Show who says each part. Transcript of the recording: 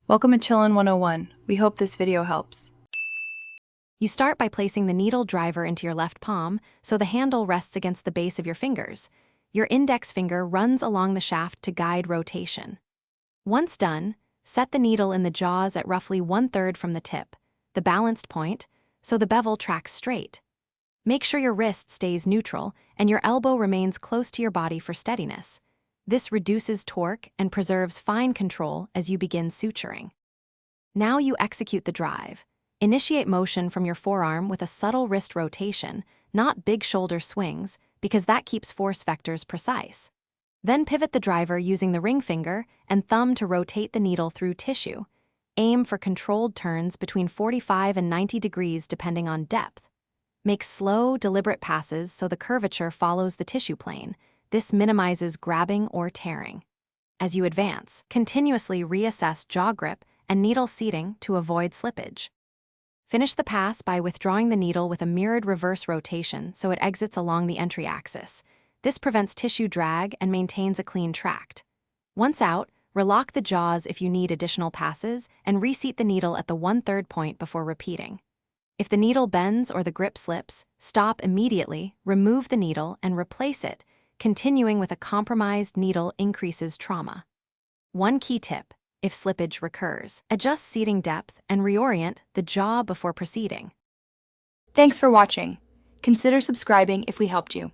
Speaker 1: Welcome to Chillin' 101. We hope this video helps.
Speaker 2: You start by placing the needle driver into your left palm so the handle rests against the base of your fingers. Your index finger runs along the shaft to guide rotation. Once done, set the needle in the jaws at roughly 1/3 from the tip, the balanced point, so the bevel tracks straight. Make sure your wrist stays neutral and your elbow remains close to your body for steadiness. This reduces torque and preserves fine control as you begin suturing. Now you execute the drive. Initiate motion from your forearm with a subtle wrist rotation, not big shoulder swings, because that keeps force vectors precise. Then pivot the driver using the ring finger and thumb to rotate the needle through tissue. Aim for controlled turns between 45 and 90 degrees depending on depth. Make slow, deliberate passes so the curvature follows the tissue plane. This minimizes grabbing or tearing. As you advance, continuously reassess jaw grip and needle seating to avoid slippage. Finish the pass by withdrawing the needle with a mirrored reverse rotation so it exits along the entry axis. This prevents tissue drag and maintains a clean tract. Once out, relock the jaws if you need additional passes and reseat the needle at the 1/3 point before repeating. If the needle bends or the grip slips, stop immediately, remove the needle, and replace it. Continuing with a compromised needle increases trauma. One key tip: if slippage recurs, adjust seating depth and reorient the jaw before proceeding.
Speaker 3: Thanks for watching. Consider subscribing if we helped you.